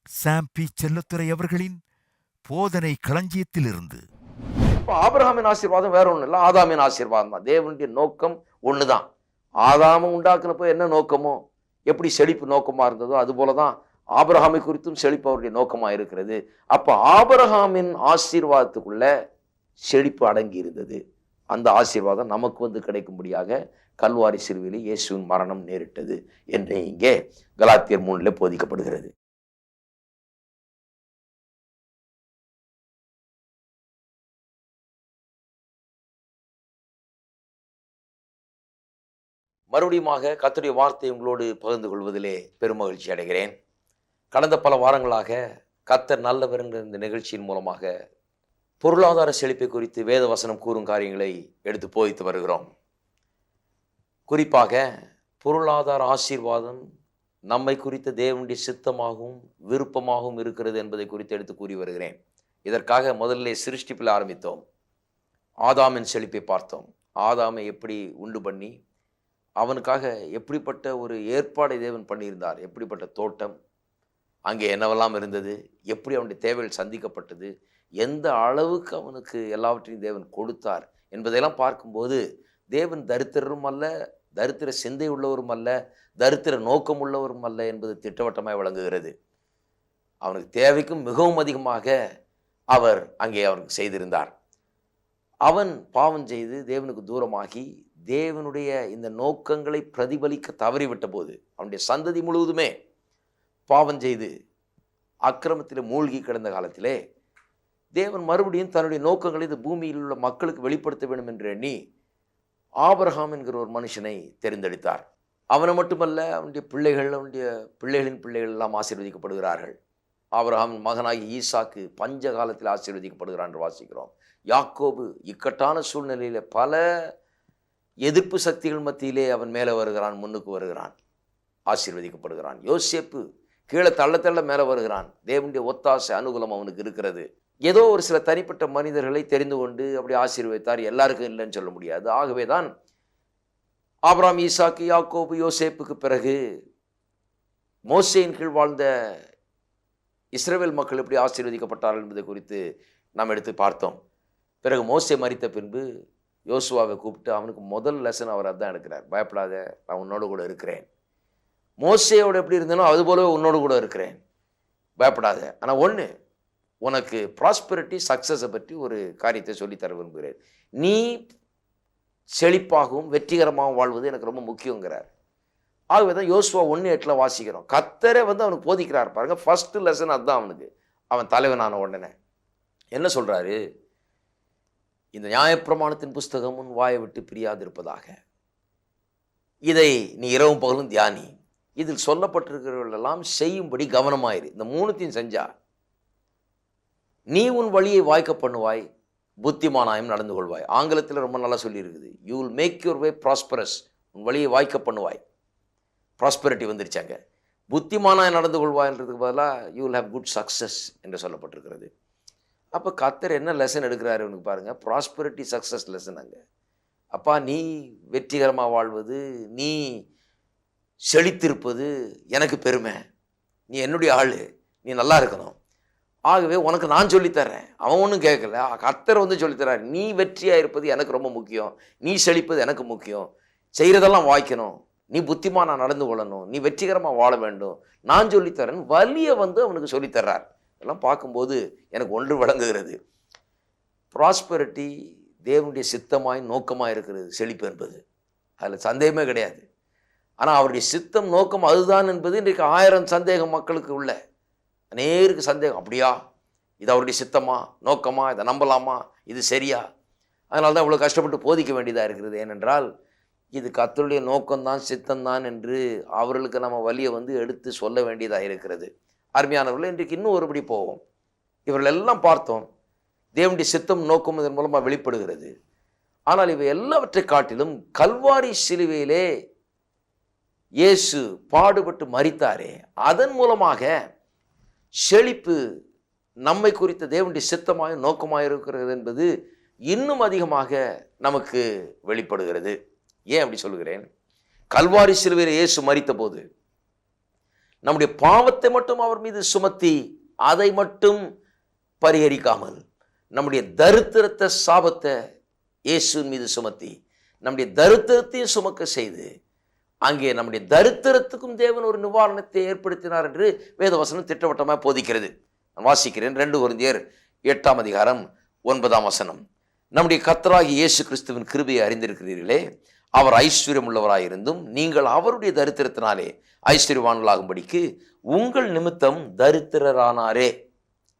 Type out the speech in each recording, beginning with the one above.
சாம் B Chelladurai அவர்களின் போதனை களஞ்சியத்திலிருந்து. ஆபிரகாமின் ஆசீர்வாதம் வேற ஒண்ணு இல்லை, ஆதாமின் ஆசீர்வாதம் தான். தேவனுடைய நோக்கம் ஒண்ணுதான். ஆதாம உண்டாக்குனப்போ என்ன நோக்கமோ, எப்படி செழிப்பு நோக்கமா இருந்ததோ அது போலதான் ஆபிரகாமை குறித்தும் செழிப்பு அவருடைய நோக்கமா இருக்கிறது. அப்ப ஆபிரகாமின் ஆசீர்வாதத்துக்குள்ள செழிப்பு அடங்கி இருந்தது. அந்த ஆசீர்வாதம் நமக்கு வந்து கிடைக்கும்படியாக கல்வாரி சிலுவையிலே இயேசுவின் மரணம் நேரிட்டது என்று இங்கே கலாத்தியர் 3 போதிக்கப்படுகிறது. மறுபடியுமாக கர்த்தருடைய வார்த்தை உங்களோடு பகிர்ந்து கொள்வதிலே பெருமகிழ்ச்சி அடைகிறேன். கடந்த பல வாரங்களாக கர்த்தர் நல்லவர் என்ற இந்த நிகழ்ச்சியின் மூலமாக பொருளாதார செழிப்பை குறித்து வேத வசனம் கூறும் காரியங்களை எடுத்து போதித்து வருகிறோம். குறிப்பாக பொருளாதார ஆசீர்வாதம் நம்மை குறித்த தேவனுடைய சித்தமாகவும் விருப்பமாகவும் இருக்கிறது என்பதை குறித்து எடுத்து கூறி வருகிறேன். இதற்காக முதலிலே சிருஷ்டிப்பில் ஆரம்பித்தோம். ஆதாமின் செழிப்பை பார்த்தோம். ஆதாமை எப்படி உண்டு பண்ணி அவனுக்காக எப்படிப்பட்ட ஒரு ஏற்பாடை தேவன் பண்ணியிருந்தார், எப்படிப்பட்ட தோட்டம், அங்கே என்னவெல்லாம் இருந்தது, எப்படி அவனுடைய தேவைகள் சந்திக்கப்பட்டது, எந்த அளவுக்கு அவனுக்கு எல்லாவற்றையும் தேவன் கொடுத்தார் என்பதையெல்லாம் பார்க்கும்போது தேவன் தரித்திரரும் அல்ல, தரித்திர சிந்தை உள்ளவரும் அல்ல, தரித்திர நோக்கம் உள்ளவரும் அல்ல என்பது திட்டவட்டமாக விளங்குகிறது. அவனுக்கு தேவைக்கும் மிகவும் அதிகமாக அவர் அங்கே அவனுக்கு செய்திருந்தார். அவன் பாவம் செய்து தேவனுக்கு தூரமாகி தேவனுடைய இந்த நோக்கங்களை பிரதிபலிக்க தவறிவிட்ட போது அவனுடைய சந்ததி முழுவதுமே பாவம் செய்து அக்கிரமத்தில் மூழ்கி கிடந்த காலத்திலே தேவன் மறுபடியும் தன்னுடைய நோக்கங்களை இந்த பூமியில் உள்ள மக்களுக்கு வெளிப்படுத்த வேண்டும் என்று எண்ணி ஆபிரகாம் என்கிற ஒரு மனுஷனை தெரிந்தெடுத்தார். அவனை மட்டுமல்ல, அவனுடைய பிள்ளைகள், அவனுடைய பிள்ளைகளின் பிள்ளைகள் எல்லாம் ஆசீர்வதிக்கப்படுகிறார்கள். ஆபிரகாம் மகனாகி ஈசாக்கு பஞ்ச காலத்தில் ஆசீர்வதிக்கப்படுகிறான் என்று வாசிக்கிறோம். யாக்கோபு இக்கட்டான சூழ்நிலையில பல எதிர்ப்பு சக்திகள் மத்தியிலே அவன் மேலே வருகிறான், முன்னுக்கு வருகிறான், ஆசீர்வதிக்கப்படுகிறான். யோசேப்பு கீழே தள்ள தள்ள மேலே வருகிறான். தேவனுடைய ஒத்தாசை அனுகூலம் அவனுக்கு இருக்கிறது. ஏதோ ஒரு சில தனிப்பட்ட மனிதர்களை தெரிந்து கொண்டு அப்படி ஆசீர்வதித்தார், எல்லாருக்கும் இல்லைன்னு சொல்ல முடியாது. ஆகவே தான் ஆபிரகாம், ஈசாக்கு, யாக்கோபு, யோசேப்புக்கு பிறகு மோசேயின் கீழ் வாழ்ந்த இஸ்ரவேல் மக்கள் எப்படி ஆசீர்வதிக்கப்பட்டார்கள் என்பதை குறித்து நாம் எடுத்து பார்த்தோம். பிறகு மோசே மரித்த பின்பு யோசுவாவை கூப்பிட்டு அவனுக்கு முதல் லெசன் அவர் அதான் எடுக்கிறார். பயப்படாத, நான் உன்னோடு கூட இருக்கிறேன். மோசேயோடு எப்படி இருந்தனோ அது போலவே உன்னோடு கூட இருக்கிறேன், பயப்படாத. ஆனால் ஒன்று, உனக்கு ப்ராஸ்பெரிட்டி சக்ஸஸை பற்றி ஒரு காரியத்தை சொல்லித்தர விரும்புகிறேன். நீ செழிப்பாகவும் வெற்றிகரமாகவும் வாழ்வது எனக்கு ரொம்ப முக்கியங்கிறார். ஆகவே தான் யோசுவா 1:8 வாசிக்கிறோம். கர்த்தரே வந்து அவனுக்கு போதிக்கிறார் பாருங்க. ஃபர்ஸ்ட் லெசன் அதுதான் அவனுக்கு. அவன் தலைவனான உடனே என்ன சொல்றாரு? இந்த நியாயப்பிரமாணத்தின் புஸ்தகம் உன் வாயை விட்டு பிரியாதிருப்பதாக, இதை நீ இரவும் பகலும் தியானி, இதில் சொல்லப்பட்டிருக்கிறவர்களெல்லாம் செய்யும்படி கவனமாயிரு. இந்த 3த்தையும் செஞ்சா நீ உன் வழியை வாய்க்க பண்ணுவாய், புத்திமானாயம் நடந்து கொள்வாய். ஆங்கிலத்தில் ரொம்ப நல்லா சொல்லியிருக்குது, you will make your way prosperous. உன் வழியை வாய்க்க பண்ணுவாய். ப்ராஸ்பெரிட்டி வந்துருச்சாங்க. புத்திமானாயம் நடந்து கொள்வாய்ன்றதுக்கு பதிலாக you will have good success என்று சொல்லப்பட்டிருக்கிறது. அப்போ கர்த்தர் என்ன லெசன் எடுக்கிறாரு உனக்கு பாருங்கள், ப்ராஸ்பெரிட்டி சக்ஸஸ் லெசன். அங்கே அப்பா, நீ வெற்றிகரமாக வாழ்வது, நீ செழித்திருப்பது எனக்கு பெருமை, நீ என்னுடைய ஆள், நீ நல்லா இருக்கணும். ஆகவே உனக்கு நான் சொல்லித்தர்றேன். அவன் ஒன்றும் கேட்கல, கர்த்தர் வந்து சொல்லித்தர்றாரு. நீ வெற்றியாக இருப்பது எனக்கு ரொம்ப முக்கியம், நீ செழிப்பது எனக்கு முக்கியம், செய்கிறதெல்லாம் வாய்க்கணும், நீ புத்திமானா நடந்து கொள்ளணும், நீ வெற்றிகரமாக வாழ வேண்டும், நான் சொல்லித்தரேன். வலியை வந்து அவனுக்கு சொல்லித்தர்றார். எல்லாம் பார்க்கும்போது எனக்கு ஒன்று விளங்குகிறது. ப்ராஸ்பெரிட்டி தேவனுடைய சித்தமாய் நோக்கமாக இருக்கிறது, செழிப்பு என்பது, அதில் சந்தேகமே கிடையாது. ஆனால் அவருடைய சித்தம் நோக்கம் அதுதான் என்பது இன்றைக்கு 1000 சந்தேகம் மக்களுக்கு உள்ள. அநேருக்கு சந்தேகம், அப்படியா, இது அவருடைய சித்தமா, நோக்கமா, இதை நம்பலாமா, இது சரியா? அதனால தான் இவ்வளோ கஷ்டப்பட்டு போதிக்க வேண்டியதாக இருக்கிறது. ஏனென்றால் இது கர்த்தருடைய நோக்கம்தான், சித்தம்தான் என்று அவர்களுக்கு நம்ம வழியை வந்து எடுத்து சொல்ல வேண்டியதாக இருக்கிறது. அருமையானவர்கள், இன்றைக்கு இன்னும் ஒருபடி போவோம். இவர்கள் எல்லாம் பார்த்தோம், தேவனுடைய சித்தம் நோக்கம் இதன் மூலமாக வெளிப்படுகிறது. ஆனால் இவை எல்லாவற்றை காட்டிலும் கல்வாரி சிலுவையிலே இயேசு பாடுபட்டு மரித்தாரே, அதன் மூலமாக செழிப்பு நம்மை குறித்த தேவனுடைய சித்தமாய் நோக்கமாக இருக்கிறது என்பது இன்னும் அதிகமாக நமக்கு வெளிப்படுகிறது. ஏன் அப்படி சொல்கிறேன்? கல்வாரி சிலுவையில் இயேசு மரித்த போது நம்முடைய பாவத்தை மட்டும் அவர் மீது சுமத்தி அதை மட்டும் பரிகரிக்காமல் நம்முடைய தரித்திரத்தை சாபத்தை இயேசுவின் மீது சுமத்தி நம்முடைய தரித்திரத்தையும் சுமக்க செய்து அங்கே நம்முடைய தரித்திரத்துக்கும் தேவன் ஒரு நிவாரணத்தை ஏற்படுத்தினார் என்று வேதவசனம் திட்டவட்டமாக போதிக்கிறது. நான் வாசிக்கிறேன். 2 கொரிந்தியர் 8ஆம் அதிகாரம் 9ஆம் வசனம். நம்முடைய கர்த்தராகிய இயேசு கிறிஸ்துவின் கிருபையை அறிந்திருக்கிறீர்களே, அவர் ஐஸ்வர்யம் உள்ளவராயிருந்தும் நீங்கள் அவருடைய தரித்திரத்தினாலே ஐஸ்வர்யவான்களாகும்படிக்கு உங்கள் நிமித்தம் தரித்திரரானாரே.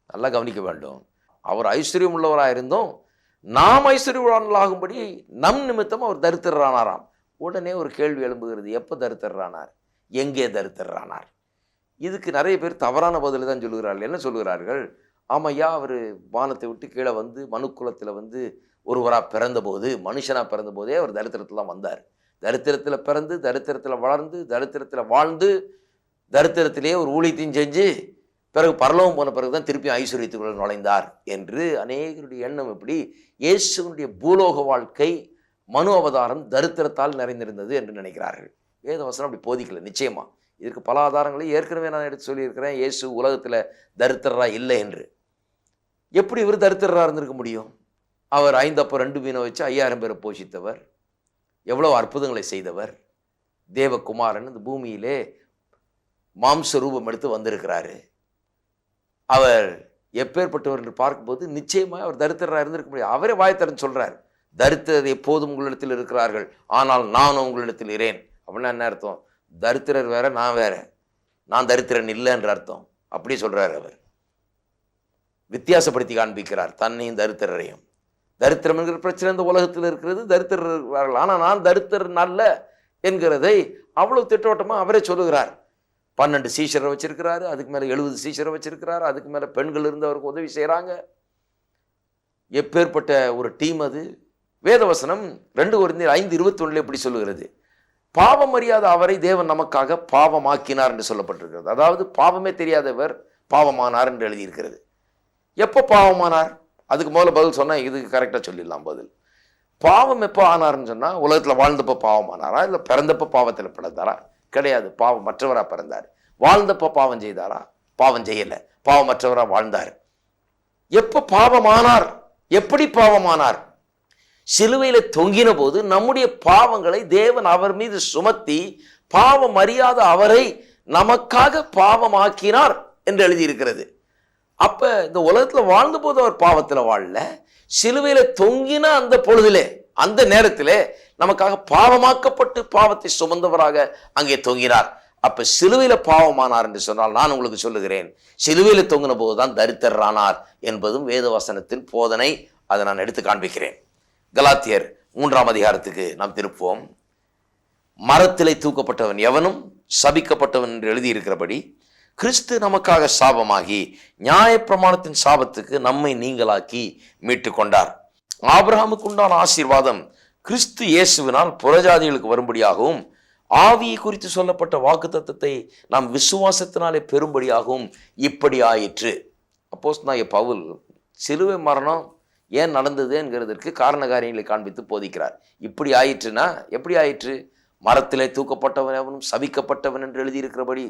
நல்லா கவனிக்க வேண்டும். அவர் ஐஸ்வர்யம் உள்ளவராயிருந்தோம் நாம் ஐஸ்வர்யவான்களாகும்படி நம் நிமித்தம் அவர் தரித்திரரானாராம். உடனே ஒரு கேள்வி எழும்புகிறது. எப்போ தரித்திரரானார்? எங்கே தரித்திரரானார்? இதுக்கு நிறைய பேர் தவறான பதில் தான் சொல்லுகிறார்கள். என்ன சொல்லுகிறார்கள்? ஆமையா, அவர் வானத்தை விட்டு கீழே வந்து மனுக்குலத்தில் வந்து ஒருவராக பிறந்தபோது, மனுஷனாக பிறந்தபோதே அவர் தரித்திரத்தில் தான் வந்தார். தரித்திரத்தில் பிறந்து, தரித்திரத்தில் வளர்ந்து, தரித்திரத்தில் வாழ்ந்து, தரித்திரத்திலேயே ஒரு ஊழியத்தையும் செஞ்சு பிறகு பரலோகம் போன பிறகு தான் திருப்பி ஐஸ்வர்யத்துக்குள்ள நுழைந்தார் என்று அநேகருடைய எண்ணம். எப்படி இயேசுவினுடைய பூலோக வாழ்க்கை மனு அவதாரம் தரித்திரத்தால் நிறைந்திருந்தது என்று நினைக்கிறார்கள். வேதவசனம் அப்படி போதிக்கல. நிச்சயமா இதற்கு பல ஆதாரங்களை ஏற்கனவே நான் எடுத்து சொல்லியிருக்கிறேன். இயேசு உலகத்தில் தரித்திரரா இல்லை என்று. எப்படி இவர் தரித்திரராக இருந்திருக்க முடியும்? அவர் 5 அப்பம் 2 மீனை வச்சு 5000 பேரை போஷித்தவர், எவ்வளோ அற்புதங்களை செய்தவர், தேவகுமாரன் இந்த பூமியிலே மாம்ச ரூபம் எடுத்து வந்திருக்கிறாரு. அவர் எப்பேற்பட்டவர் என்று பார்க்கும்போது நிச்சயமாக அவர் தரித்திரராக இருந்திருக்க முடியும். அவரே வாய்த்தரன்னு சொல்றார், தரித்திரர் எப்போதும் உங்களிடத்தில் இருக்கிறார்கள், ஆனால் நான் உங்களிடத்தில் இரேன். அப்படின்னா என்ன அர்த்தம்? தரித்திரர் வேற, நான் வேற. நான் தரித்திரன் இல்லை என்ற அர்த்தம். அப்படி சொல்றார். அவர் வித்தியாசப்படுத்தி காண்பிக்கிறார் தன்னையும் தரித்திரரையும். தரித்திரம் என்கிற பிரச்சனை இந்த உலகத்தில் இருக்கிறது, தரித்திரர் இருக்கிறார்கள், ஆனால் நான் தரித்திரன் அல்ல என்கிறதை அவ்வளவு திட்டவட்டமாக அவரே சொல்லுகிறார். 12 சீஷரை வச்சிருக்கிறாரு, அதுக்கு மேலே 70 சீஷரை வச்சிருக்கிறாரு, அதுக்கு மேலே பெண்கள் இருந்து அவருக்கு உதவி செய்கிறாங்க. எப்பேற்பட்ட ஒரு டீம் அது! வேதவசனம் 2 கொரிந்தியர் 5:21 எப்படி சொல்லுகிறது? பாவம் அறியாத அவரை தேவன் நமக்காக பாவமாக்கினார் என்று சொல்லப்பட்டிருக்கிறது. அதாவது பாவமே தெரியாதவர் பாவமானார் என்று எழுதியிருக்கிறது. எப்போ பாவமானார்? அதுக்கு முதல்ல பதில் சொன்னால் இதுக்கு கரெக்டாக சொல்லிடலாம் பதில். பாவம் எப்போ ஆனார்னு சொன்னால், உலகத்தில் வாழ்ந்தப்போ பாவமானாரா, இல்லை பிறந்தப்போ பாவத்தில் பிறந்தாரா? கிடையாது. பாவம் மற்றவராக பிறந்தார். வாழ்ந்தப்போ பாவம் செய்தாரா? பாவம் செய்யலை, பாவமற்றவராக வாழ்ந்தார். எப்போ பாவமானார்? எப்படி பாவமானார்? சிலுவையில தொங்கின போது நம்முடைய பாவங்களை தேவன் அவர் மீது சுமத்தி பாவம் அறியாத அவரை நமக்காக பாவமாக்கினார் என்று எழுதியிருக்கிறது. அப்ப இந்த உலகத்துல வாழ்ந்த போது அவர் பாவத்துல வாழல, சிலுவையில தொங்கின அந்த பொழுதிலே, அந்த நேரத்திலே நமக்காக பாவமாக்கப்பட்டு பாவத்தை சுமந்தவராக அங்கே தொங்கினார். அப்ப சிலுவையில பாவமானார் என்று சொன்னால், நான் உங்களுக்கு சொல்லுகிறேன், சிலுவையில தொங்கின போதுதான் தரித்திரரானார் என்பதும் வேதவசனத்தின் போதனை. அதை நான் எடுத்து காண்பிக்கிறேன். கலாத்தியர் 3ஆம் அதிகாரத்துக்கு நாம் திருப்புவோம். மரத்திலே தூக்கப்பட்டவன் எவனும் சபிக்கப்பட்டவன் என்று எழுதியிருக்கிறபடி கிறிஸ்து நமக்காக சாபமாகி நியாயப்பிரமாணத்தின் சாபத்துக்கு நம்மை நீங்களாக்கி மீட்டு கொண்டார். ஆபிரகாமுக்கு உண்டான ஆசீர்வாதம் கிறிஸ்து இயேசுவினால் புறஜாதிகளுக்கு வரும்படியாகவும், ஆவியை குறித்து சொல்லப்பட்ட வாக்குத்தத்தத்தை நாம் விசுவாசத்தினாலே பெறும்படியாகவும் இப்படி ஆயிற்று. அப்போஸ்தலனாகிய பவுல் சிலுவை மரணம் ஏன் நடந்தது என்கிறதற்கு காரண காரியங்களை காண்பித்து போதிக்கிறார். இப்படி ஆயிற்றுனா எப்படி ஆயிற்று? மரத்திலே தூக்கப்பட்டவன் எவனும் சபிக்கப்பட்டவன் என்று எழுதியிருக்கிறபடி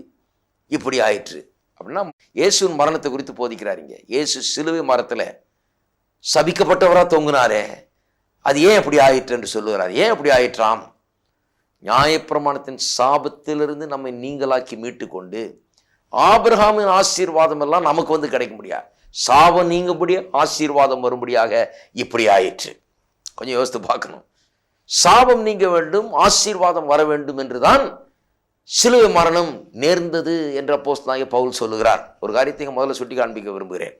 இப்படி ஆயிற்று. அப்படின்னா இயேசுவின் மரணத்தை குறித்து போதிக்கிறார். இங்கே இயேசு சிலுவை மரத்தில் சபிக்கப்பட்டவராக தொங்குனாரே, அது ஏன் அப்படி ஆயிற்று என்று சொல்லுகிறார். ஏன் அப்படி ஆயிற்றாம்? நியாயப்பிரமாணத்தின் சாபத்திலிருந்து நம்மை நீங்களாக்கி மீட்டு கொண்டு ஆபிரகாமின் ஆசீர்வாதம் எல்லாம் நமக்கு வந்து கிடைக்க முடியாது. சாபம் நீங்கபடியா ஆசீர்வாதம் வரும்படியாக இப்படி ஆயிற்று. கொஞ்சம் யோசித்து பார்க்கணும். சாபம் நீங்க வேண்டும், ஆசீர்வாதம் வர வேண்டும் என்றுதான் சிலுவை மரணம் நேர்ந்தது என்ற அப்போஸ்தலனாகிய பவுல் சொல்லுகிறார். ஒரு காரியத்தை முதல்ல சுட்டி காண்பிக்க விரும்புகிறேன்.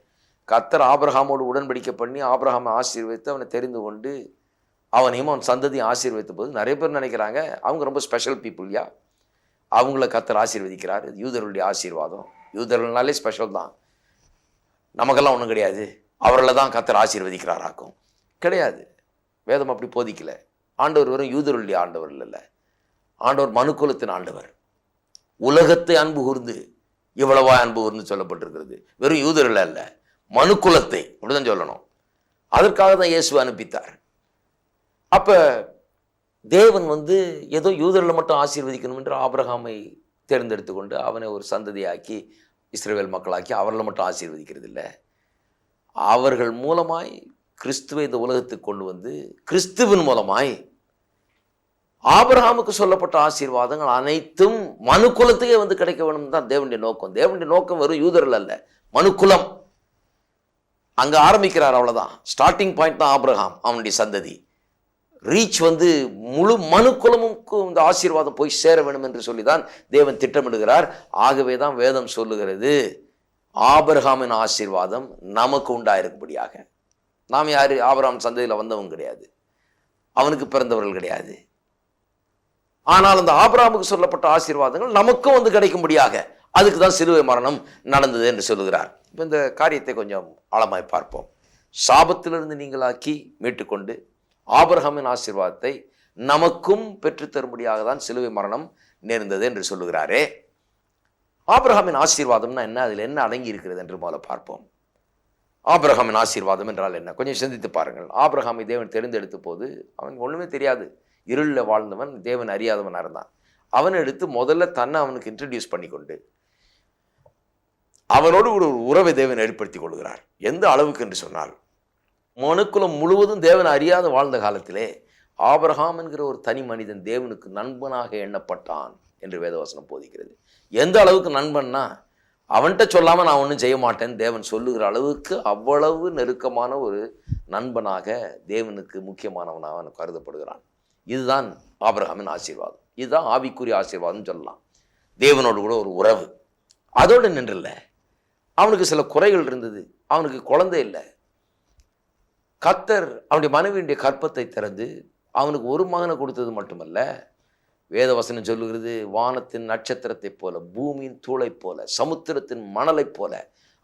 கர்த்தர் ஆபிரகாமோடு உடன்படிக்கை பண்ணி ஆபிரகாமை ஆசீர்வதித்து அவனை தெரிந்து கொண்டு அவனையும் அவன் சந்ததியும் ஆசீர்வதித்த போது நிறைய பேர் நினைக்கிறாங்க அவங்க ரொம்ப ஸ்பெஷல் பீப்புள்யா, அவங்கள கர்த்தர் ஆசீர்வதிக்கிறார், யூதர்களுடைய ஆசீர்வாதம். யூதர்கள்னாலே ஸ்பெஷல் தான், நமக்கெல்லாம் ஒன்றும் கிடையாது, அவரில் தான் கர்த்தர் ஆசீர்வதிக்கிறாராக்கும். கிடையாது. வேதம் அப்படி போதிக்கல. ஆண்டவர் வெறும் யூதருடைய ஆண்டவர் இல்லை, ஆண்டவர் மனுக்குலத்தின் ஆண்டவர். உலகத்தை அன்பு கூர்ந்து இவ்வளவா அன்பு கூர்ந்து சொல்லப்பட்டிருக்கிறது. வெறும் யூதர்கள் அல்ல, மனுக்குலத்தை அப்படிதான் சொல்லணும். அதற்காக தான் இயேசுவை அனுப்பித்தார். அப்ப தேவன் ஏதோ யூதர்களை மட்டும் ஆசீர்வதிக்கணும் என்று ஆபிரகாமை தேர்ந்தெடுத்து கொண்டு அவனை ஒரு சந்ததியாக்கி இஸ்ரவேல் மக்களாக்கி அவர்களை மட்டும் ஆசீர்வதிக்கிறது இல்லை, அவர்கள் மூலமாய் கிறிஸ்துவை இந்த உலகத்துக்கு கொண்டு வந்து கிறிஸ்துவின் மூலமாய் ஆபிரகாமுக்கு சொல்லப்பட்ட ஆசீர்வாதங்கள் அனைத்தும் மனுக்குலத்துக்கே வந்து கிடைக்க வேணும் தான் தேவனுடைய நோக்கம். தேவனுடைய நோக்கம் வெறும் யூதர்கள் அல்ல, மனுக்குலம். அங்க ஆரம்பிக்கிறார், அவ்வளவுதான். ஸ்டார்டிங் பாயிண்ட் தான் ஆபிரகாம், அவனுடைய சந்ததி. ரீச் வந்து முழு மனுக்குலமுக்கும் இந்த ஆசீர்வாதம் போய் சேர வேண்டும் என்று சொல்லிதான் தேவன் திட்டமிடுகிறார். ஆகவே தான் வேதம் சொல்லுகிறது, ஆபிரகாமின் ஆசீர்வாதம் நமக்கு உண்டாயிருக்கும்படியாக. நாம் யாரு? ஆபிரகாம் சந்ததியில் வந்தவங்க கிடையாது, அவனுக்கு பிறந்தவர்கள் கிடையாது. ஆனால் அந்த ஆபிரகாமுக்கு சொல்லப்பட்ட ஆசீர்வாதங்கள் நமக்கும் வந்து கிடைக்கும்படியாக அதுக்கு தான் சிலுவை மரணம் நடந்தது என்று சொல்லுகிறார். இப்போ இந்த காரியத்தை கொஞ்சம் ஆழமாய் பார்ப்போம். சாபத்திலிருந்து நீங்களாக்கி மீட்டுக்கொண்டு ஆபிரகாமின் ஆசீர்வாதத்தை நமக்கும் பெற்றுத்தரும்படியாக தான் சிலுவை மரணம் நேர்ந்தது என்று சொல்லுகிறாரே. ஆபிரகாமின் ஆசீர்வாதம்னா என்ன, அதில் என்ன அடங்கி இருக்கிறது என்று முதல்ல பார்ப்போம். ஆபிரகாமின் ஆசீர்வாதம் என்றால் என்ன, கொஞ்சம் சிந்தித்து பாருங்கள். ஆபிரகாமை தேவன் தெரிந்தெடுத்த போது அவனுக்கு ஒன்றுமே தெரியாது, இருளில் வாழ்ந்தவன், தேவன் அறியாதவனாக இருந்தான். அவன் எடுத்து முதல்ல தன்னை அவனுக்கு இன்ட்ரடியூஸ் பண்ணி கொண்டு அவனோடு ஒரு உறவை தேவன் ஏற்படுத்தி கொள்கிறார். எந்த அளவுக்கு என்று சொன்னால், மனுக்குலம் முழுவதும் தேவன் அறியாத வாழ்ந்த காலத்திலே ஆபிரகாம் என்கிற ஒரு தனி மனிதன் தேவனுக்கு நண்பனாக எண்ணப்பட்டான் என்று வேதவசனம் போதிக்கிறது. எந்த அளவுக்கு நண்பன்னா, அவன்கிட்ட சொல்லாமல் நான் ஒன்றும் செய்ய மாட்டேன்னு தேவன் சொல்லுகிற அளவுக்கு அவ்வளவு நெருக்கமான ஒரு நண்பனாக தேவனுக்கு முக்கியமானவனாக அவன் கருதப்படுகிறான். இதுதான் ஆபிரகாமின் ஆசீர்வாதம். இதுதான் ஆவிக்குரிய ஆசீர்வாதம் சொல்லலாம். தேவனோடு கூட ஒரு உறவு. அதோடு நின்றில்ல, அவனுக்கு சில குறைகள் இருந்தது. அவனுக்கு குழந்தை இல்லை. கர்த்தர் அவனுடைய மனைவியுடைய கற்பத்தை திறந்து அவனுக்கு ஒரு மகனை கொடுத்தது மட்டுமல்ல, வேதவசனம் சொல்லுகிறது, வானத்தின் நட்சத்திரத்தை போல, பூமியின் தூளை போல, சமுத்திரத்தின் மணலை போல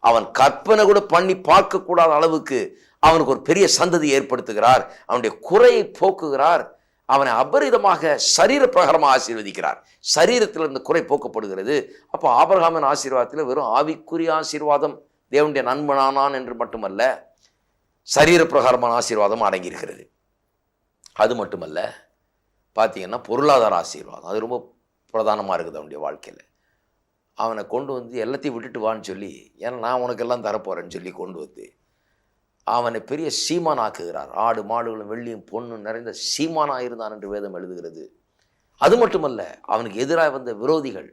அவன் கற்பனை கூட பண்ணி பார்க்கக்கூடாத அளவுக்கு அவனுக்கு ஒரு பெரிய சந்ததி ஏற்படுத்துகிறார். அவனுடைய குறையை போக்குகிறார். அவனை அபரிதமாக சரீர பிரகாரமாக ஆசீர்வதிக்கிறார். சரீரத்தில் இருந்து குறை போக்கப்படுகிறது. அப்போ ஆபிரகாமின் ஆசீர்வாதத்தில் வெறும் ஆவிக்குரிய ஆசீர்வாதம், தேவனுடைய நண்பனானான் என்று மட்டுமல்ல, சரீர பிரகாரமான ஆசீர்வாதம் அடங்கியிருக்கிறது. அது மட்டுமல்ல, பார்த்தீங்கன்னா பொருளாதார ஆசீர்வாதம் அது ரொம்ப பிரதானமாக இருக்குது அவனுடைய வாழ்க்கையில். அவனை கொண்டு வந்து எல்லாத்தையும் விட்டுட்டு வான்னு சொல்லி, ஏன்னா நான் உனக்கெல்லாம் தரப்போகிறேன்னு சொல்லி கொண்டு வந்து அவனை பெரிய சீமான் ஆக்குகிறார். ஆடு மாடுகளும் வெள்ளியும் பொண்ணும் நிறைந்த சீமானாக இருந்தான் என்று வேதம் எழுதுகிறது. அது மட்டுமல்ல, அவனுக்கு எதிராக வந்த விரோதிகள்,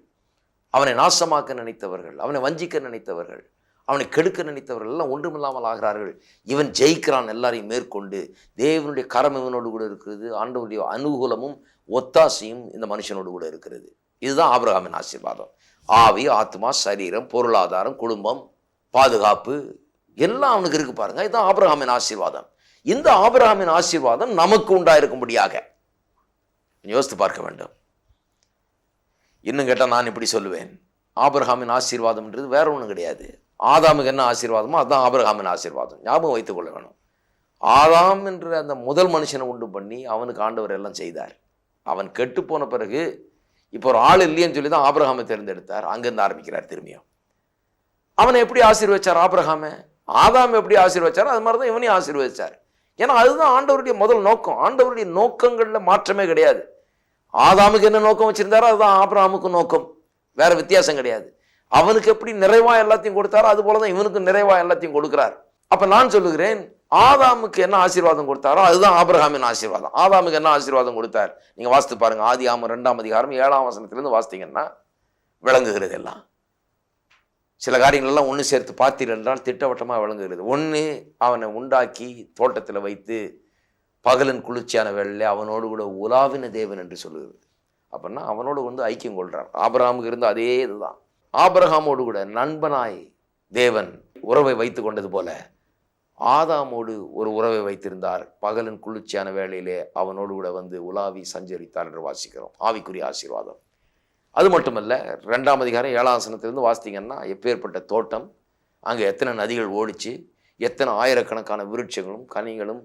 அவனை நாசமாக்க நினைத்தவர்கள், அவனை வஞ்சிக்க நினைத்தவர்கள், அவனை கெடுக்க நினைத்தவர்கள் எல்லாம் ஒன்றுமில்லாமல் ஆகிறார்கள். இவன் ஜெயிக்கிறான், எல்லாரையும் மேற்கொண்டு. தேவனுடைய கரம் இவனோடு கூட இருக்கிறது. ஆண்டவருடைய அனுகூலமும் ஒத்தாசையும் இந்த மனுஷனோடு கூட இருக்கிறது. இதுதான் ஆபிரகாமின் ஆசீர்வாதம். ஆவி, ஆத்மா, சரீரம், பொருளாதாரம், குடும்பம், பாதுகாப்பு எல்லாம் அவனுக்கு இருக்கு பாருங்க. இதுதான் ஆபிரகாமின் ஆசீர்வாதம். இந்த ஆபிரகாமின் ஆசீர்வாதம் நமக்கு உண்டாயிருக்கும்படியாக யோசித்து பார்க்க வேண்டும். இன்னும் கேட்டால் நான் இப்படி சொல்லுவேன், ஆபிரகாமின் ஆசீர்வாதம்ன்றது வேற ஒன்றும் கிடையாது. ஆதாமுக்கு என்ன ஆசீர்வாதமோ அதுதான் ஆபிரகாமின் ஆசீர்வாதம். ஞாபகம் வைத்துக் கொள்ள வேணும். ஆதாம் என்ற அந்த முதல் மனுஷனை உண்டு பண்ணி அவனுக்கு ஆண்டவர் எல்லாம் செய்தார். அவன் கெட்டு போன பிறகு இப்போ ஒரு ஆள் இல்லையன்னு சொல்லி தான் ஆபிரகாமை தேர்ந்தெடுத்தார். அங்கிருந்து ஆரம்பிக்கிறார் திரும்பியும். அவனை எப்படி ஆசீர்வச்சார் ஆபிரகாமை? ஆதாம் எப்படி ஆசீர்வச்சார் அது மாதிரி தான் இவனையும் ஆசீர்வதிச்சார். ஏன்னா அதுதான் ஆண்டவருடைய முதல் நோக்கம். ஆண்டவருடைய நோக்கங்களில் மாற்றமே கிடையாது. ஆதாமுக்கு என்ன நோக்கம் வச்சிருந்தாரோ அதுதான் ஆபிரகாமுக்கு நோக்கம், வேற வித்தியாசம் கிடையாது. அவனுக்கு எப்படி நிறைவா எல்லாத்தையும் கொடுத்தாரோ அது போலதான் இவனுக்கு நிறைவா எல்லாத்தையும் கொடுக்கிறார். அப்ப நான் சொல்லுகிறேன், ஆதாமுக்கு என்ன ஆசீர்வாதம் கொடுத்தாரோ அதுதான் ஆபிரகாமின் ஆசீர்வாதம். ஆதாமுக்கு என்ன ஆசீர்வாதம் கொடுத்தார் நீங்க வாசித்து பாருங்க. ஆதியாகமம் 2ஆம் அதிகாரம் 7ஆம் வசனத்திலிருந்து வாசித்தீங்கன்னா விளங்குகிறது எல்லாம். சில காரியங்கள் எல்லாம் ஒன்று சேர்த்து பார்த்தீர்கள் என்றால் திட்டவட்டமாக விளங்குகிறது. ஒன்று, அவனை உண்டாக்கி தோட்டத்தில் வைத்து பகலின் குளிர்ச்சியான வேளையிலே அவனோடு கூட உலாவின தேவன் என்று சொல்லுகிறது. அப்படின்னா அவனோடு வந்து ஐக்கியம் கொள்றார். ஆபிரகாமுக்கு இருந்த அதே இதுதான். ஆபிரகாமோடு கூட நண்பனாய் தேவன் உறவை வைத்து கொண்டது போல ஆதாமோடு ஒரு உறவை வைத்திருந்தார். பகலின் குளிர்ச்சியான வேளையிலே அவனோடு கூட வந்து உலாவி சஞ்சரித்தார் என்று வாசிக்கிறோம். ஆவிக்குரிய ஆசீர்வாதம். அது மட்டுமல்ல, 2ஆம் அதிகாரம் 7ஆம் வசனத்திலிருந்து வாசித்தீங்கன்னா எப்பேற்பட்ட தோட்டம், அங்கே எத்தனை நதிகள் ஓடிச்சு, எத்தனை ஆயிரக்கணக்கான விருட்சங்களும் கனிகளும்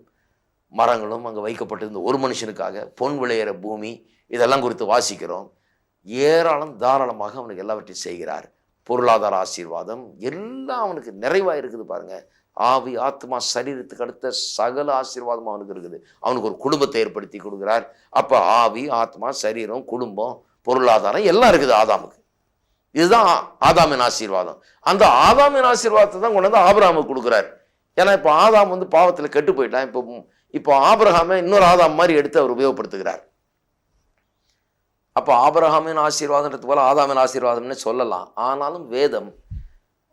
மரங்களும் அங்கே வைக்கப்பட்டிருந்த ஒரு மனுஷனுக்காக, பொன் விளையிற பூமி, இதெல்லாம் குறித்து வாசிக்கிறோம். ஏராளம் தாராளமாக அவனுக்கு எல்லாவற்றையும் செய்கிறார். பொருளாதார ஆசீர்வாதம் எல்லாம் அவனுக்கு நிறைவாக இருக்குது பாருங்க. ஆவி, ஆத்மா, சரீரத்துக்கு அடுத்த சகல ஆசீர்வாதம் அவனுக்கு இருக்குது. அவனுக்கு ஒரு குடும்பத்தை ஏற்படுத்தி கொடுக்கிறார். அப்போ ஆவி, ஆத்மா, சரீரம், குடும்பம், பொருளாதாரம் எல்லாம் இருக்குது ஆதாமுக்கு. இதுதான் ஆதாமின் ஆசீர்வாதம். அந்த ஆதாமின் ஆசீர்வாதத்தை தான் கொண்டு வந்து ஆபிரகாமுக்கு கொடுக்குறாரு. ஏன்னா இப்போ ஆதாம் வந்து பாவத்தில் கெட்டு போயிட்டான். இப்போ ஆபிரகாமை இன்னொரு ஆதாம் மாதிரி எடுத்து அவர் உபயோகப்படுத்துகிறார். அப்போ ஆபிரகாமின் ஆசீர்வாதன்றது போல ஆதாமின் ஆசீர்வாதம்னு சொல்லலாம். ஆனாலும் வேதம்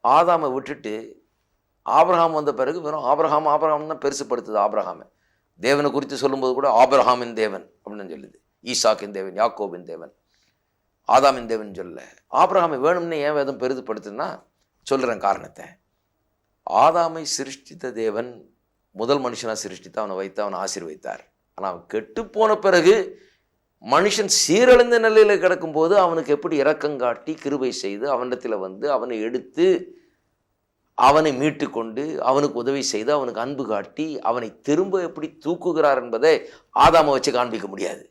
ஆதாமை விட்டுட்டு ஆபிரகாம் வந்த பிறகு வெறும் ஆபிரகாம் தான் பெருசுப்படுத்துது. ஆபிரகாமை தேவனை குறித்து சொல்லும்போது கூட ஆபிரகாமின் தேவன் அப்படின்னு சொல்லுது. ஈசாக்கின் தேவன், யாக்கோபின் தேவன், ஆதாமின் தேவன் சொல்ல. ஆபிரகாமை வேணும்னு ஏன் வேதம் பெரிதுபடுத்துன்னா சொல்கிறேன் காரணத்தை. ஆதாமை சிருஷ்டித்த தேவன் முதல் மனுஷனாக சிருஷ்டித்து அவனை வைத்து அவனை ஆசீர்வதித்தார். ஆனால் அவன் கெட்டு போன பிறகு மனுஷன் சீரழிந்த நிலையில் கிடக்கும் போது அவனுக்கு எப்படி இரக்கம் காட்டி கிருபை செய்து அவனிடத்தில் வந்து அவனை எடுத்து அவனை மீட்டு கொண்டு அவனுக்கு உதவி செய்து அவனுக்கு அன்பு காட்டி அவனை திரும்ப எப்படி தூக்குகிறார் என்பதை ஆதாமை வச்சு காண்பிக்க முடியாது,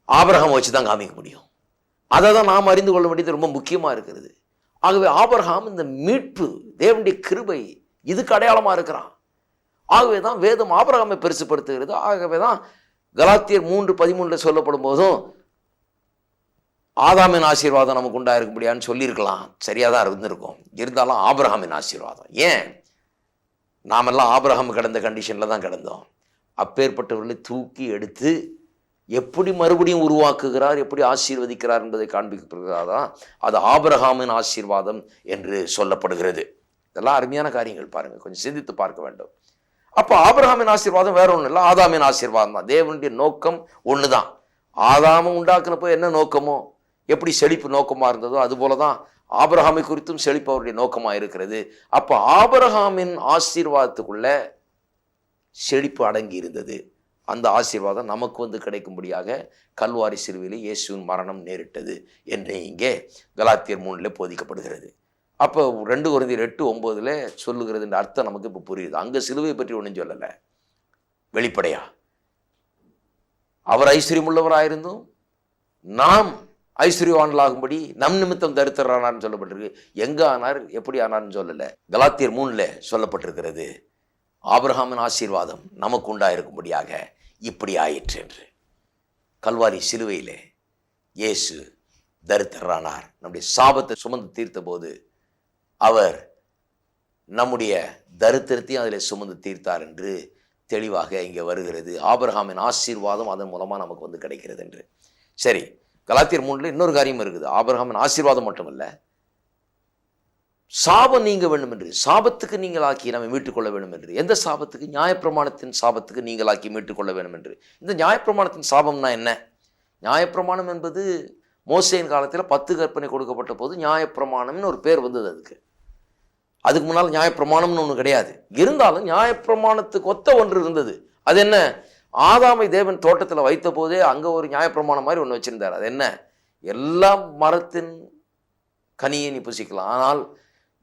ஆபிரகாமை வச்சு தான் காமிக்க முடியும். அதை தான் நாம் அறிந்து கொள்ள வேண்டியது ரொம்ப முக்கியமாக இருக்கிறது. ஆகவே ஆபிரகாம் இந்த மீட்பு தேவனுடைய கிருபை இதுக்கு அடையாளமாக இருக்கிறான். ஆகவே தான் வேதம் ஆபிரகாமை பெருசுப்படுத்துகிறது. ஆகவே தான் கலாத்தியர் 3:13 சொல்லப்படும் போதும் ஆதாமின் ஆசீர்வாதம் நமக்கு உண்டாயிருக்க முடியாதுன்னு சொல்லியிருக்கலாம். சரியாக தான் இருந்திருக்கும். இருந்தாலும் ஆபிரகாமின் ஆசீர்வாதம் ஏன்? நாமெல்லாம் ஆபிரகாம் கிடந்த கண்டிஷனில் தான் கிடந்தோம். அப்பேற்பட்டவர்களை தூக்கி எடுத்து எப்படி மறுபடியும் உருவாக்குகிறார், எப்படி ஆசீர்வதிக்கிறார் என்பதை காண்பிக்கப்படுகிறதான் அது ஆபிரகாமின் ஆசீர்வாதம் என்று சொல்லப்படுகிறது. இதெல்லாம் அருமையான காரியங்கள். பாருங்கள், கொஞ்சம் சிந்தித்து பார்க்க வேண்டும். அப்போ ஆபிரகாமின் ஆசீர்வாதம் வேற ஒன்றும் இல்லை, ஆதாமின் ஆசீர்வாதம் தான். தேவனுடைய நோக்கம் ஒன்று தான். ஆதாமை உண்டாக்குனப்போ என்ன நோக்கமோ, எப்படி செழிப்பு நோக்கமாக இருந்ததோ அதுபோல தான் ஆபிரகாமை குறித்தும் செழிப்பு அவருடைய நோக்கமாக இருக்கிறது. அப்போ ஆபிரகாமின் ஆசீர்வாதத்துக்குள்ள செழிப்பு அடங்கி இருந்தது. அந்த ஆசீர்வாதம் நமக்கு வந்து கிடைக்கும்படியாக கல்வாரி சிலுவையில் இயேசுவின் மரணம் நேரிட்டது என்று இங்கே கலாத்தியர் 3 போதிக்கப்படுகிறது. அப்போ 2 கொரிந்தியர் 8:9 சொல்லுகிறது என்ற அர்த்தம் நமக்கு இப்போ புரியுது. அங்கே சிலுவையை பற்றி ஒன்றும் சொல்லலை, வெளிப்படையா அவர் ஐஸ்வர்யமுள்ளவராயிருந்தும் நாம் ஐஸ்வர்யவான்களாகும்படி நம் நிமித்தம் தரித்திரரானார்னு சொல்லப்பட்டிருக்கு. எங்கே ஆனார், எப்படி ஆனார்னு சொல்லலை. கலாத்தியர் 3 சொல்லப்பட்டிருக்கிறது ஆபிரகாமின் ஆசீர்வாதம் நமக்கு உண்டாயிருக்கும்படியாக இப்படி ஆயிற்று என்று. கல்வாரி சிலுவையிலே இயேசு தரித்திரரானார். நம்முடைய சாபத்தை சுமந்து தீர்த்த போது அவர் நம்முடைய தரித்திரத்தையும் அதில் சுமந்து தீர்த்தார் என்று தெளிவாக இங்கே வருகிறது. ஆபிரகாமின் ஆசீர்வாதம் அதன் மூலமாக நமக்கு வந்து கிடைக்கிறது என்று. சரி, கலாத்தியர் 3 இன்னொரு காரியம் இருக்குது. ஆபிரகாமின் ஆசீர்வாதம் மட்டுமல்ல, சாபம் நீங்க வேண்டும் என்று, சாபத்துக்கு நீங்களாக்கி நம்ம மீட்டுக்கொள்ள வேண்டும் என்று. எந்த சாபத்துக்கு? நியாயப்பிரமாணத்தின் சாபத்துக்கு நீங்களாக்கி மீட்டுக்கொள்ள வேண்டும் என்று. இந்த நியாயப்பிரமாணத்தின் சாபம்னா என்ன? நியாயப்பிரமாணம் என்பது மோசேயின் காலத்தில் 10 கற்பனை கொடுக்கப்பட்ட போது நியாயப்பிரமாணம்னு ஒரு பேர் வந்தது. அதுக்கு முன்னால் நியாயப்பிரமாணம்னு ஒன்று கிடையாது. இருந்தாலும் நியாயப்பிரமாணத்துக்கு ஒத்த ஒன்று இருந்தது. அது என்ன? ஆதாமை தேவன் தோட்டத்தில் வைத்த போதே அங்கே ஒரு நியாயப்பிரமாணம் மாதிரி ஒன்று வச்சிருந்தார். அது என்ன? எல்லா மரத்தின் கனியை நீ புசிக்கலாம், ஆனால்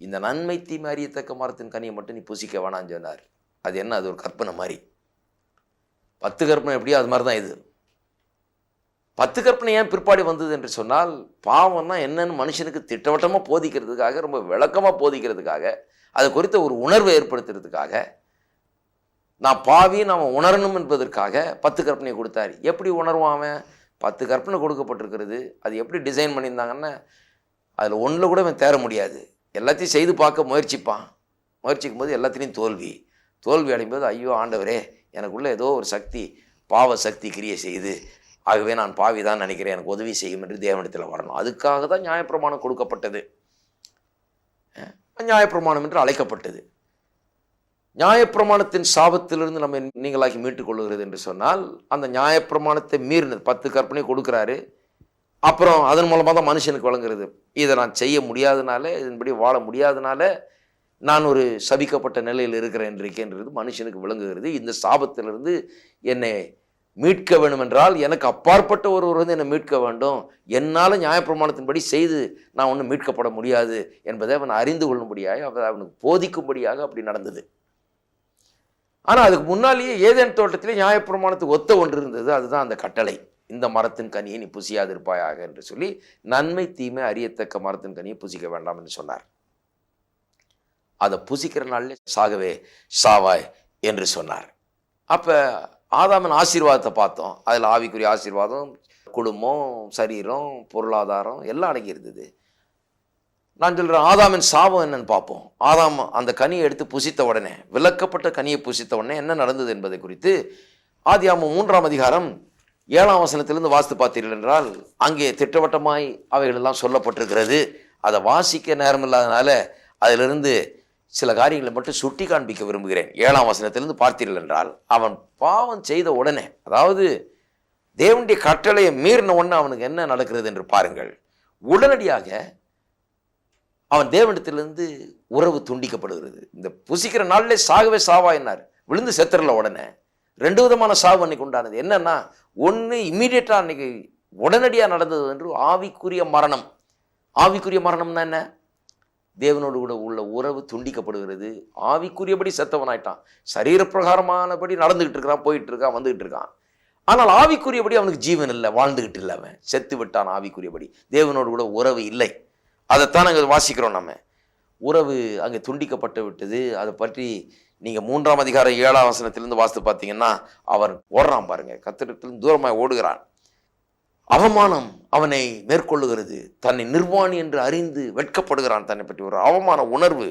இந்த நன்மை தீமை அறியத்தக்க மரத்தின் கனியை மட்டும் நீ புசிக்க வேணான்னு சொன்னார். அது என்ன? அது ஒரு கற்பனை மாதிரி. 10 கற்பனை எப்படியோ அது மாதிரி தான் இது. 10 கற்பனை ஏன் பிற்பாடு வந்தது என்று சொன்னால், பாவம்னா என்னன்னு மனுஷனுக்கு திட்டவட்டமாக போதிக்கிறதுக்காக, ரொம்ப விளக்கமாக போதிக்கிறதுக்காக, அது குறித்த ஒரு உணர்வை ஏற்படுத்துறதுக்காக, நான் பாவி நாம் உணரணும் என்பதற்காக 10 கற்பனையை கொடுத்தார். எப்படி உணர்வான் அவன்? 10 கற்பனை கொடுக்கப்பட்டிருக்கிறது. அது எப்படி டிசைன் பண்ணியிருந்தாங்கன்னா, அதில் ஒன்றில் கூட அவன் தேர முடியாது. எல்லாத்தையும் செய்து பார்க்க முயற்சிக்கும் போது எல்லாத்துலேயும் தோல்வி அடையும் போது, ஐயோ ஆண்டவரே, எனக்குள்ளே ஏதோ ஒரு சக்தி, பாவ சக்தி கிரியை செய்யுது, ஆகவே நான் பாவி தான் நினைக்கிறேன், எனக்கு உதவி செய்யும் என்று தேவனிடத்தில் வரணும். அதுக்காக தான் நியாயப்பிரமாணம் கொடுக்கப்பட்டது, நியாயப்பிரமாணம் என்று அழைக்கப்பட்டது. நியாயப்பிரமாணத்தின் சாபத்திலிருந்து நம்ம நீங்களாக்கி மீட்டுக்கொள்ளுகிறது என்று சொன்னால், அந்த நியாயப்பிரமாணத்தை மீறினது 10 கற்பனை கொடுக்குறாரு. அப்புறம் அதன் மூலமாக தான் மனுஷனுக்கு வழங்குறது. இதை நான் செய்ய முடியாதனால, இதன்படி வாழ முடியாதனால நான் ஒரு சபிக்கப்பட்ட நிலையில் இருக்கிறேன் என்றது மனுஷனுக்கு விளங்குகிறது. இந்த சாபத்திலிருந்து என்னை மீட்க வேண்டும் என்றால் எனக்கு அப்பாற்பட்ட ஒருவர் வந்து என்னை மீட்க வேண்டும். என்னால் நியாயப்பிரமாணத்தின்படி செய்து நான் ஒன்றும் மீட்கப்பட முடியாது என்பதை அவன் அறிந்து கொள்ளும்படியாக, அவனுக்கு போதிக்கும்படியாக அப்படி நடந்தது. ஆனால் அதுக்கு முன்னாலேயே ஏதேன் தோட்டத்திலே நியாயப்பிரமாணத்துக்கு ஒத்த ஒன்று இருந்தது. அதுதான் அந்த கட்டளை, இந்த மரத்தின் கனியை நீ புசியாதிருப்பாயாக என்று சொல்லி, நன்மை தீமை அறியத்தக்க மரத்தின் கனியை புசிக்க வேண்டாம் என்று சொன்னார். அதை புசிக்கிற நாளில் சாகவே சாவாய் என்று சொன்னார். அப்போ ஆதாமின் ஆசீர்வாதத்தை பார்த்தோம். அதில் ஆவிக்குரிய ஆசீர்வாதம், குடும்பம், சரீரம், பொருளாதாரம் எல்லாம் அடங்கி இருந்தது. நான் சொல்கிறேன், ஆதாமின் சாபம் என்னன்னு பார்ப்போம். ஆதாம் அந்த கனியை எடுத்து புசித்த உடனே, விலக்கப்பட்ட கனியை புசித்த உடனே என்ன நடந்தது என்பதை குறித்து ஆதியாகமம் 3ஆம் அதிகாரம் 7ஆம் வசனத்திலிருந்து வாசித்து பார்த்தீர்கள் என்றால் அங்கே திட்டவட்டமாய் அவைகள் எல்லாம் சொல்லப்பட்டிருக்கிறது. அதை வாசிக்க நேரம் இல்லாதனால அதிலிருந்து சில காரியங்களை மட்டும் சுட்டி காண்பிக்க விரும்புகிறேன். 7ஆம் வசனத்திலிருந்து பார்த்தீர்கள் என்றால், அவன் பாவம் செய்த உடனே, அதாவது தேவனுடைய கட்டளையை மீறின உடனே அவனுக்கு என்ன நடக்கிறது என்று பாருங்கள். உடனடியாக அவன் தேவனிடத்திலிருந்து உறவு துண்டிக்கப்படுகிறது. இந்த புசிக்கிற நாளிலே சாகவே சாவா என்னார், விழுந்து செத்துறல உடனே 2 விதமான சாவு அன்னைக்கு உண்டானது. என்னன்னா, ஒன்று இம்மீடியட்டா அன்னைக்கு உடனடியாக நடந்தது என்று ஆவிக்குரிய மரணம். ஆவிக்குரிய மரணம்னா என்ன? தேவனோடு கூட உள்ள உறவு துண்டிக்கப்படுகிறது. ஆவிக்குரியபடி செத்தவனாயிட்டான், சரீரப்பிரகாரமானபடி நடந்துகிட்டு இருக்கிறான், போயிட்டு இருக்கான், வந்துகிட்டு இருக்கான். ஆனால் ஆவிக்குரியபடி அவனுக்கு ஜீவன் இல்லை, வாழ்ந்துகிட்டு இல்லை, அவன் செத்து விட்டான். ஆவிக்குரியபடி தேவனோடு கூட உறவு இல்லை. அதைத்தான் அங்கே வாசிக்கிறோம். நம்ம உறவு அங்கே துண்டிக்கப்பட்டு விட்டது. அதை பற்றி நீங்கள் 3ஆம் அதிகாரம் 7ஆம் வசனத்திலிருந்து வாசித்து பார்த்தீங்கன்னா, அவன் ஓடுறான் பாருங்க, கர்த்தரிடத்திலிருந்து தூரமாய் ஓடுகிறான். அவமானம் அவனை மேற்கொள்ளுகிறது. தன்னை நிர்வாணி என்று அறிந்து வெட்கப்படுகிறான். தன்னை பற்றி ஒரு அவமான உணர்வு.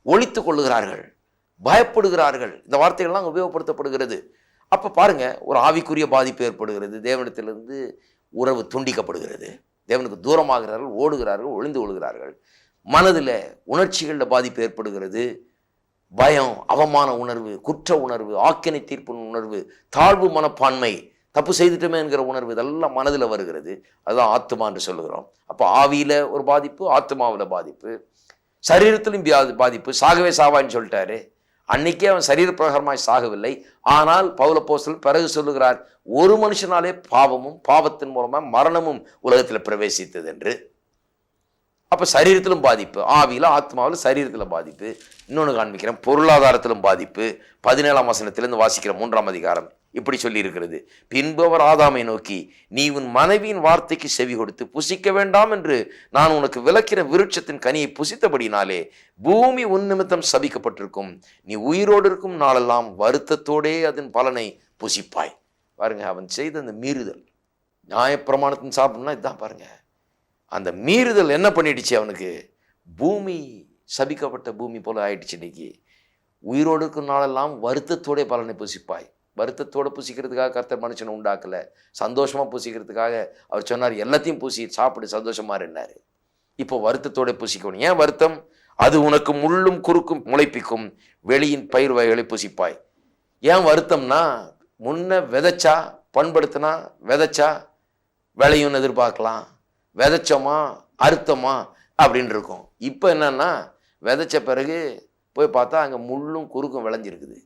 ஒழித்து கொள்ளுகிறார்கள், பயப்படுகிறார்கள். இந்த வார்த்தைகள்லாம் உபயோகப்படுத்தப்படுகிறது. அப்போ பாருங்க, ஒரு ஆவிக்குரிய பாதிப்பு ஏற்படுகிறது. தேவனிடத்திலிருந்து உறவு துண்டிக்கப்படுகிறது. தேவனுக்கு தூரமாகிறார்கள், ஓடுகிறார்கள், ஒளிந்து கொள்கிறார்கள். மனதில் உணர்ச்சிகளில் பாதிப்பு ஏற்படுகிறது. பயம், அவமான உணர்வு, குற்ற உணர்வு, ஆக்கினை தீர்ப்பு உணர்வு, தாழ்வு மனப்பான்மை, தப்பு செய்துட்டோமே என்கிற உணர்வு, இதெல்லாம் மனதில் வருகிறது. அதுதான் ஆத்மா என்று சொல்லுகிறோம். அப்போ ஆவியில் ஒரு பாதிப்பு, ஆத்மாவில் பாதிப்பு, சரீரத்திலும் பாதிப்பு. சாகவே சாவான்னு சொல்லிட்டாரு. அன்னைக்கே அவன் சரீர பிரகாரமாய் சாகவில்லை. ஆனால் பவுல் அப்போஸ்தலன் பிறகு சொல்லுகிறார், ஒரு மனுஷனாலே பாவமும் பாவத்தின் மூலமாக மரணமும் உலகத்தில் பிரவேசித்தது என்று. அப்போ சரீரத்திலும் பாதிப்பு, ஆவியில், ஆத்மாவில், சரீரத்தில் பாதிப்பு. இன்னொன்று காண்பிக்கிறேன், பொருளாதாரத்திலும் பாதிப்பு. 17ஆம் வசனத்திலிருந்து வாசிக்கிற 3ஆம் அதிகாரம் இப்படி சொல்லி இருக்கிறது. பின்பு அவர் ஆதாமை நோக்கி, நீ உன் மனைவியின் வார்த்தைக்கு செவி கொடுத்து புசிக்க வேண்டாம் என்று நான் உனக்கு விலக்கிற விருட்சத்தின் கனியை புசித்தபடினாலே பூமி உன் நிமித்தம் சபிக்கப்பட்டிருக்கும். நீ உயிரோடு இருக்கும் நாளெல்லாம் வருத்தத்தோடே அதன் பலனை புசிப்பாய். பாருங்க, அவன் செய்த அந்த மீறுதல், நியாயப்பிரமாணத்தின் சாப்பிடணும்னா இதுதான் பாருங்க. அந்த மீறுதல் என்ன பண்ணிடுச்சு அவனுக்கு? பூமி சபிக்கப்பட்ட பூமி போல ஆயிடுச்சு. இன்னைக்கு உயிரோடு இருக்கும் நாளெல்லாம் வருத்தத்தோடைய பலனை புசிப்பாய். வருத்தத்தோடு புசிக்கிறதுக்காக கர்த்தர் மனுஷனை உண்டாக்கலை, சந்தோஷமாக புசிக்கிறதுக்காக அவர் சொன்னார், எல்லாத்தையும் பூசி சாப்பிடு, சந்தோஷமா இருந்தார். இப்போ வருத்தத்தோட புசிக்கணும். ஏன் வருத்தம்? அது உனக்கு முள்ளும் குறுக்கும் முளைப்பிக்கும் வெளியின் பயிர் வகைகளை புசிப்பாய். ஏன் வருத்தம்னா, முன்ன விதைச்சா, பண்படுத்தினா, விதைச்சா விளையும் எதிர்பார்க்கலாம், விதைச்சோமா அறுத்தமா அப்படின்னு இருக்கும். இப்போ என்னன்னா, விதைச்ச பிறகு போய் பார்த்தா அங்கே முள்ளும் குறுக்கும் விளைஞ்சிருக்குது.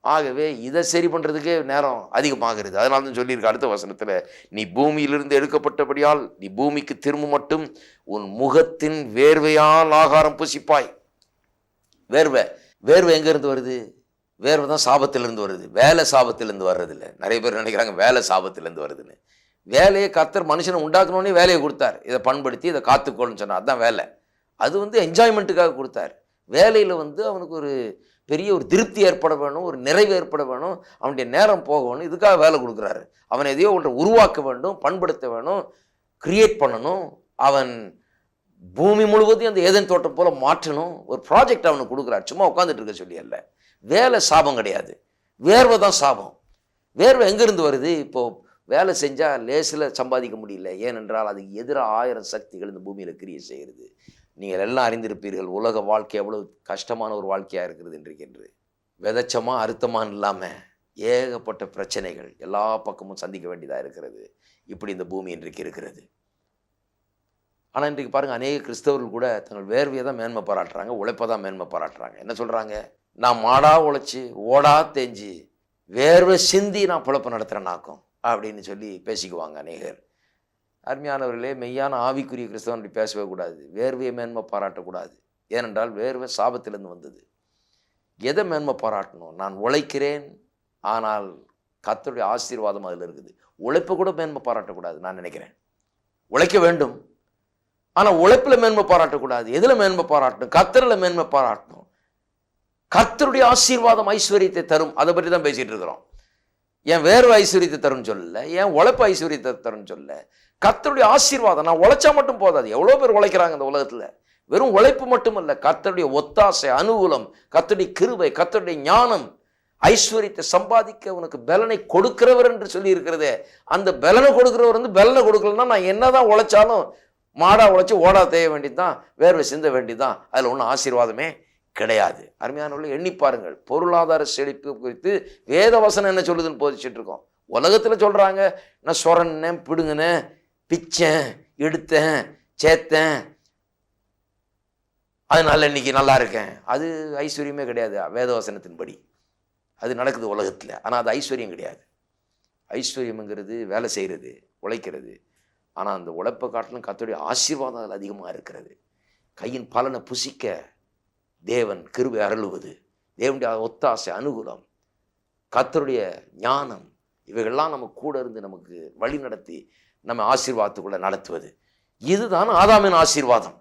ஆகவே இதை சரி பண்ணுறதுக்கே நேரம் அதிகமாகிறது. அதனால தான் சொல்லியிருக்கு அடுத்த வசனத்தில், நீ பூமியிலிருந்து எடுக்கப்பட்டபடியால் நீ பூமிக்கு திரும்ப மட்டும் உன் முகத்தின் வேர்வையால் ஆகாரம் புசிப்பாய். வேர்வை எங்கேருந்து வருது? வேர்வை தான் சாபத்திலிருந்து வருது. வேலை சாபத்திலிருந்து வர்றதில்லை. நிறைய பேர் நினைக்கிறாங்க வேலை சாபத்திலிருந்து வருதுன்னு. வேலையை கர்த்தர் மனுஷனை உண்டாக்கணுன்னே வேலையை கொடுத்தார். இதை பண்படுத்தி இதை காத்துக்கொள்ளுன்னு சொன்னார். அதுதான் வேலை. அது என்ஜாய்மெண்ட்டுக்காக கொடுத்தார். வேலையில் அவனுக்கு ஒரு பெரிய ஒரு திருப்தி ஏற்பட வேணும், ஒரு நிறைவு ஏற்பட வேணும், அவனுடைய நேரம் போக வேணும். இதுக்காக வேலை கொடுக்குறாரு. அவன் எதையோ ஒன்றை உருவாக்க வேண்டும், பண்படுத்த வேணும், கிரியேட் பண்ணணும். அவன் பூமி முழுவதையும் அந்த ஏதேன் தோட்டம் போல மாற்றணும். ஒரு ப்ராஜெக்ட் அவனுக்கு கொடுக்குறாரு, சும்மா உட்காந்துட்டு இருக்க சொல்லி அல்ல. வேலை சாபம் கிடையாது, வேர்வை தான் சாபம். வேர்வை எங்கேருந்து வருது? இப்போது வேலை செஞ்சால் லேசில் சம்பாதிக்க முடியல. ஏனென்றால் அதுக்கு எதிராக 1000 சக்திகள் இந்த பூமியில் கிரியை செய்கிறது. நீங்கள் எல்லாம் அறிந்திருப்பீர்கள், உலக வாழ்க்கை எவ்வளவு கஷ்டமான ஒரு வாழ்க்கையாக இருக்கிறது இன்றைக்கென்று. விதைச்சமா அறுத்தமான்னு இல்லாமல் ஏகப்பட்ட பிரச்சனைகள் எல்லா பக்கமும் சந்திக்க வேண்டியதாக இருக்கிறது. இப்படி இந்த பூமி இன்றைக்கு இருக்கிறது. ஆனால் இன்றைக்கு பாருங்கள், அநேக கிறிஸ்தவர்கள் கூட தங்கள் வேர்வையை தான் மேன்மை பாராட்டுறாங்க, உழைப்பை தான் மேன்மை பாராட்டுறாங்க. என்ன சொல்கிறாங்க? நான் மாடா உழைச்சி ஓடா தேஞ்சி வேர்வை சிந்தி நான் பிழப்பை நடத்துகிறேன்னாக்கும் அப்படின்னு சொல்லி பேசிக்குவாங்க அநேகர். அருமையானவர்களே, மெய்யான ஆவிக்குரிய கிறிஸ்தவன் அப்படி பேசவே கூடாது. வேர்வையை மேன்மை பாராட்டக்கூடாது. ஏனென்றால் வேர்வை சாபத்திலிருந்து வந்தது. எதை மேன்மை பாராட்டணும்? நான் உழைக்கிறேன், ஆனால் கர்த்தருடைய ஆசீர்வாதம் அதில் இருக்குது. உழைப்பை கூட மேன்மை பாராட்டக்கூடாது. நான் நினைக்கிறேன் உழைக்க வேண்டும், ஆனால் உழைப்பில் மேன்மை பாராட்டக்கூடாது. எதில் மேன்மை பாராட்டணும்? கர்த்தரில் மேன்மை பாராட்டணும். கர்த்தருடைய ஆசீர்வாதம் ஐஸ்வர்யத்தை தரும். அதை பற்றி தான் பேசிகிட்டு இருக்கிறோம். என் வேர்வை ஐஸ்வர்யத்தை தரும்னு சொல்லல, என் உழைப்பு ஐஸ்வர்யத்தை தரும்னு சொல்லல. கர்த்தருடைய ஆசீர்வாதம். நான் உழைச்சா மட்டும் போதாது. எவ்வளோ பேர் உழைக்கிறாங்க இந்த உலகத்தில், வெறும் உழைப்பு மட்டுமல்ல, கர்த்தருடைய ஒத்தாசை, அனுகூலம், கர்த்தருடைய கிருபை, கர்த்தருடைய ஞானம், ஐஸ்வர்யத்தை சம்பாதிக்க உனக்கு பலனை கொடுக்கிறவர் என்று சொல்லி இருக்கிறதே. அந்த பலனை கொடுக்கிறவர் பலனை கொடுக்கலன்னா நான் என்னதான் உழைச்சாலும் மாடா உழைச்சி ஓடா தேய வேண்டியதுதான், வேர்வை சிந்த வேண்டியதுதான். அதில் ஒன்றும் ஆசீர்வாதமே கிடையாது. அருமையானவர்கள், எண்ணி பாருங்கள். பொருளாதார செழிப்பு குறித்து வேத வசனம் என்ன சொல்லுதுன்னு போதிச்சுட்டு இருக்கோம். உலகத்தில் சொல்றாங்க, நான் சொரன்னேன், பிடுங்கினேன், பிச்சேன், எடுத்தேன், சேர்த்தேன், அதனால இன்னைக்கு நல்லா இருக்கேன். அது ஐஸ்வர்யமே கிடையாது வேதவசனத்தின்படி. அது நடக்குது உலகத்தில். ஆனால் அது ஐஸ்வர்யம் கிடையாது. ஐஸ்வர்யம்ங்கிறது வேலை செய்கிறது, உழைக்கிறது. ஆனால் அந்த உழைப்பை காட்டிலும் கர்த்தருடைய ஆசீர்வாதம் அதில் அதிகமாக இருக்கிறது. கையின் பலனை புசிக்க தேவன் கிருபை அருளுவது, தேவனுடைய ஒத்தாசை, அனுகூலம், கர்த்தருடைய ஞானம், இவைகள்லாம் நம்ம கூட இருந்து நமக்கு வழி நடத்தி நம்ம ஆசீர்வாதத்துக்குள்ள நடத்துவது. இதுதான் ஆதாமின் ஆசீர்வாதம்.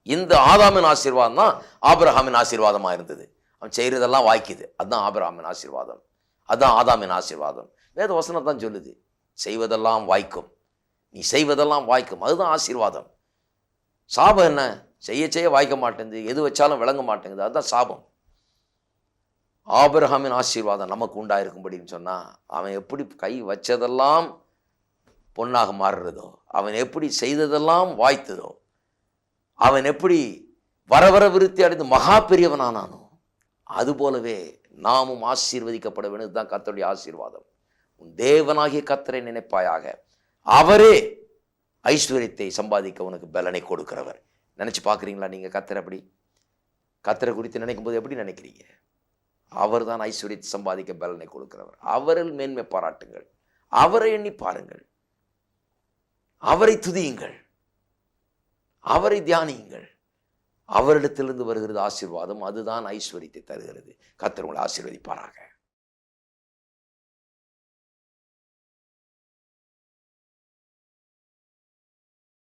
இந்த ஆதாமின் ஆசீர்வாதம் தான் ஆபிரகாமின் ஆசீர்வாதமாக இருந்தது. அவன் செய்கிறதெல்லாம் வாய்க்குது. அதுதான் ஆபிரகாமின் ஆசீர்வாதம், அதுதான் ஆதாமின் ஆசீர்வாதம். வேத வசனம் தான் சொல்லுது, செய்வதெல்லாம் வாய்க்கும், நீ செய்வதெல்லாம் வாய்க்கும், அதுதான் ஆசீர்வாதம். சாபம் என்ன? செய்ய செய்ய வாய்க்க மாட்டேங்குது, எது வச்சாலும் விளங்க மாட்டேங்குது, அதுதான் சாபம். ஆபிரகாமின் ஆசீர்வாதம் நமக்கு உண்டாயிருக்கும்படின்னு சொன்னால், அவன் எப்படி கை வச்சதெல்லாம் பொன்னாக மாறுறதோ, அவன் எப்படி செய்ததெல்லாம் வாய்த்ததோ, அவன் எப்படி வர வர விருத்தி அடைந்து மகா பெரியவனானானோ, அதுபோலவே நாமும் ஆசீர்வதிக்கப்பட வேண்டியது தான் கர்த்தருடைய ஆசீர்வாதம். உன் தேவனாகிய கர்த்தரை நினைப்பாயாக, அவரே ஐஸ்வர்யத்தை சம்பாதிக்க உனக்கு பலனை கொடுக்கிறவர். நினைச்சு பார்க்குறீங்களா நீங்கள் கர்த்தரை? அப்படி கர்த்தரை குறித்து நினைக்கும் போது எப்படி நினைக்கிறீங்க? அவர் தான் ஐஸ்வர்யத்தை சம்பாதிக்க பலனை கொடுக்கிறவர். அவரில் மேன்மை பாராட்டுங்கள், அவரை எண்ணி பாருங்கள், அவரை துதியுங்கள், அவரை தியானியுங்கள். அவரிடத்திலிருந்து வருகிறது ஆசீர்வாதம், அதுதான் ஐஸ்வர்யத்தை தருகிறது. கர்த்தர் உங்களை ஆசீர்வதிப்பாராக.